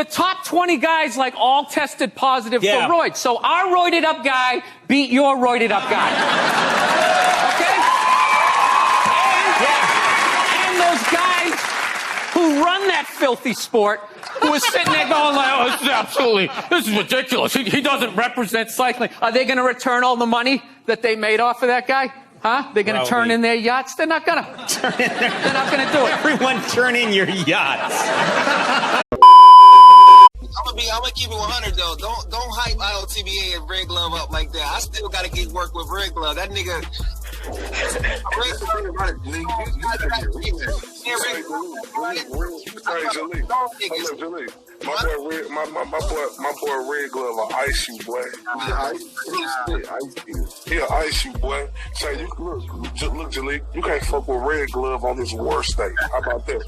the top 20 guys like all tested positive for roids. So our roided up guy beat your roided up guy. Okay? And those guys who run that filthy sport who is sitting there going like, oh, this is ridiculous. He doesn't represent cycling. Are they going to return all the money that they made off of that guy? Huh? They're going to turn in their yachts? They're not going to. They're not going to do it. Everyone turn in your yachts. I'm gonna keep it 100 though. Don't hype IOTBA and Red Glove up like that. I still gotta get work with Red Glove. That nigga. My boy Red Glove will ice you, boy. He'll ice you, boy. Say, you look, Jalik, you can't fuck with Red Glove on this war state. How about that?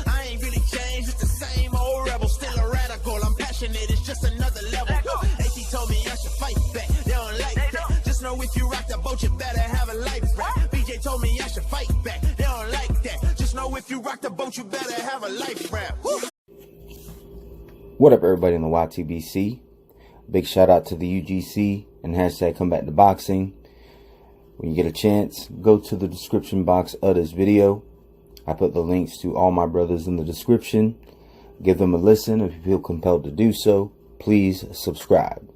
I ain't really changed, it's the same old rebel, still a radical. I'm passionate, it's just another level. AC told me I should fight back, they don't like that. Just know if you rock the boat, you better have a life raft. BJ told me I should fight back, they don't like that. Just know if you rock the boat, you better have a life raft. What up, everybody in the YTBC? Big shout out to the UGC and hashtag come back to boxing. When you get a chance, go to the description box of this video. I put the links to all my brothers in the description. Give them a listen. If you feel compelled to do so, please subscribe.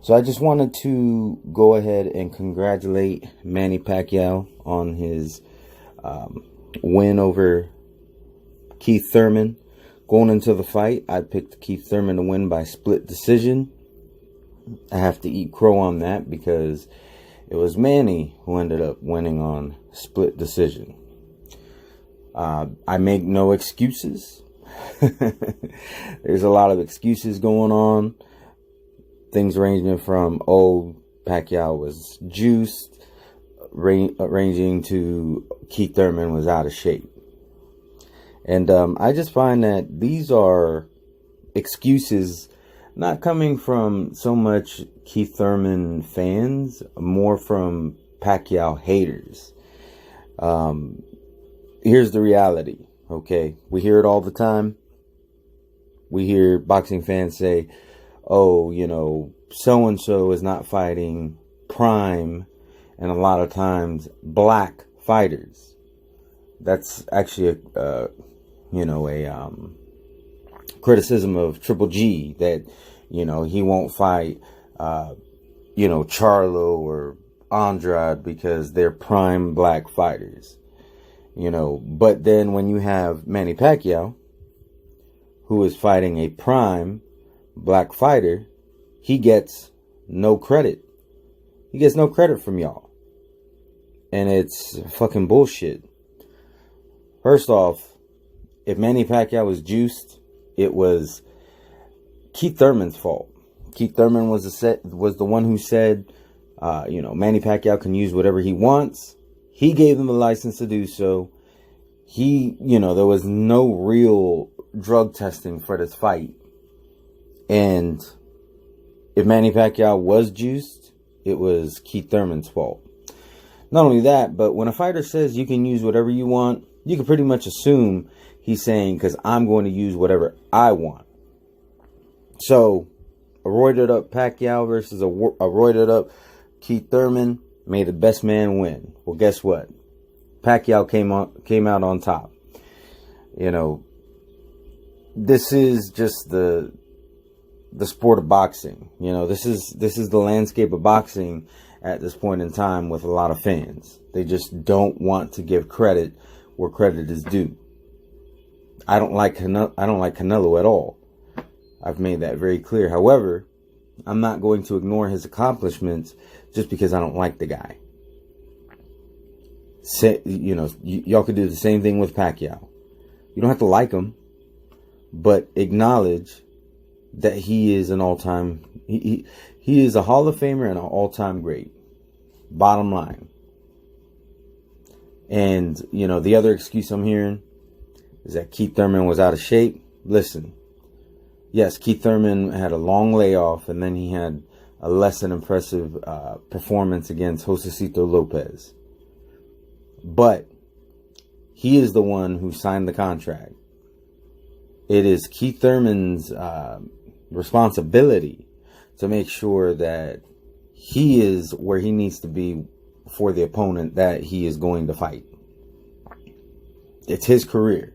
So I just wanted to go ahead and congratulate Manny Pacquiao on his win over Keith Thurman. Going into the fight, I picked Keith Thurman to win by split decision. I have to eat crow on that because it was Manny who ended up winning on split decision. I make no excuses. There's a lot of excuses going on. Things ranging from, oh, Pacquiao was juiced, ranging to Keith Thurman was out of shape. And I just find that these are excuses not coming from so much Keith Thurman fans, more from Pacquiao haters. Here's the reality, okay? We hear it all the time. We hear boxing fans say, oh, you know, so-and-so is not fighting prime, and a lot of times black fighters. That's actually a criticism of Triple G, that, you know, he won't fight, Charlo or Andrade because they're prime black fighters. You know, but then when you have Manny Pacquiao, who is fighting a prime black fighter, he gets no credit. He gets no credit from y'all. And it's fucking bullshit. First off, if Manny Pacquiao was juiced, it was Keith Thurman's fault. Keith Thurman was the one who said, Manny Pacquiao can use whatever he wants. He gave them the license to do so. There was no real drug testing for this fight. And if Manny Pacquiao was juiced, it was Keith Thurman's fault. Not only that, but when a fighter says you can use whatever you want, you can pretty much assume he's saying, because I'm going to use whatever I want. So, a roided up Pacquiao versus a roided up Keith Thurman, may the best man win. Well, guess what? Pacquiao came out on top. You know, this is just the sport of boxing. You know, this is the landscape of boxing at this point in time with a lot of fans. They just don't want to give credit where credit is due. I don't like Canelo at all. I've made that very clear. However, I'm not going to ignore his accomplishments just because I don't like the guy. Y'all could do the same thing with Pacquiao. You don't have to like him, but acknowledge that he is an all-time, he is a Hall of Famer and an all-time great. Bottom line. And, the other excuse I'm hearing is that Keith Thurman was out of shape. Listen, yes, Keith Thurman had a long layoff, and then he had a less than impressive performance against Josecito Lopez. But he is the one who signed the contract. it is Keith Thurman's responsibility to make sure that he is where he needs to be for the opponent that he is going to fight. It's his career.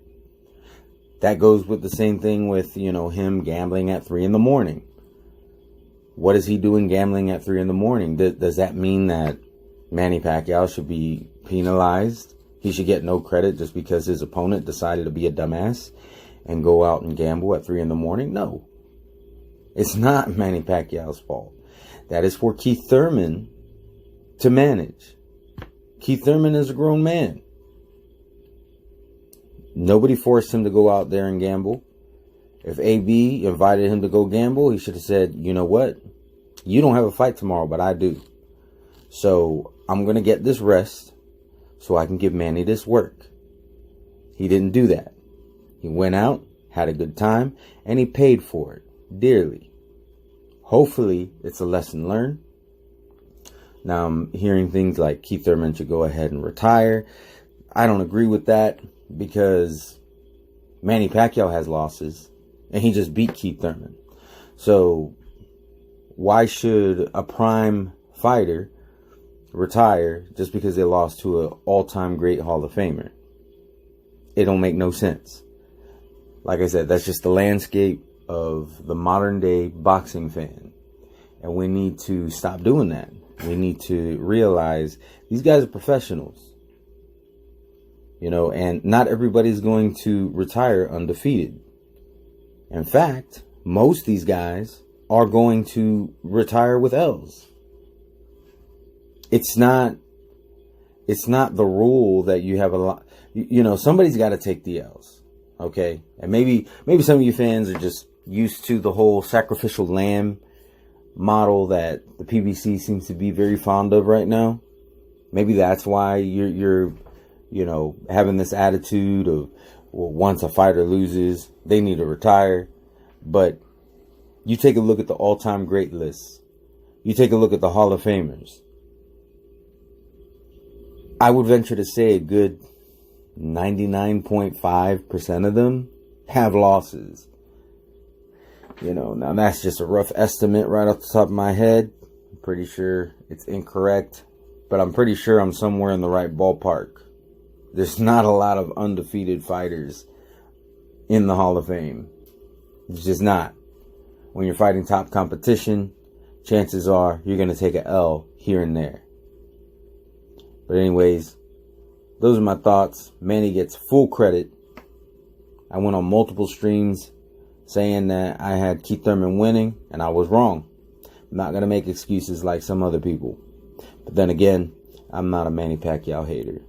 That goes with the same thing with, him gambling at 3 a.m. What is he doing gambling at 3 a.m? Does that mean that Manny Pacquiao should be penalized? He should get no credit just because his opponent decided to be a dumbass and go out and gamble at 3 a.m? No. It's not Manny Pacquiao's fault. That is for Keith Thurman to manage. Keith Thurman is a grown man. Nobody forced him to go out there and gamble. If AB invited him to go gamble, he should have said, you know what? You don't have a fight tomorrow, but I do. So I'm going to get this rest so I can give Manny this work. He didn't do that. He went out, had a good time, and he paid for it dearly. Hopefully, it's a lesson learned. Now, I'm hearing things like Keith Thurman should go ahead and retire. I don't agree with that because Manny Pacquiao has losses, and he just beat Keith Thurman. So, why should a prime fighter retire just because they lost to an all-time great Hall of Famer? It don't make no sense. Like I said, that's just the landscape of the modern day boxing fan. And we need to stop doing that. We need to realize these guys are professionals. And not everybody's going to retire undefeated. In fact, most of these guys are going to retire with L's. It's not the rule that you have a lot. Somebody's got to take the L's. Okay. And maybe some of you fans are just used to the whole sacrificial lamb model that the PBC seems to be very fond of right now. Maybe that's why you're having this attitude of, well, once a fighter loses, they need to retire. But you take a look at the all-time great list. You take a look at the Hall of Famers. I would venture to say a good 99.5% of them have losses. Now that's just a rough estimate right off the top of my head. I'm pretty sure it's incorrect, but I'm pretty sure I'm somewhere in the right ballpark. There's not a lot of undefeated fighters in the Hall of Fame. It's just not. When you're fighting top competition, chances are you're going to take an L here and there. But anyways, those are my thoughts. Manny gets full credit. I went on multiple streams saying that I had Keith Thurman winning, and I was wrong. I'm not going to make excuses like some other people. But then again, I'm not a Manny Pacquiao hater.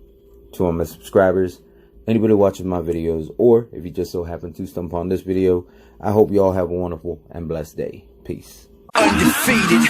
To all my subscribers, anybody watching my videos, or if you just so happen to stumble upon this video, I hope you all have a wonderful and blessed day. Peace. Undefeated.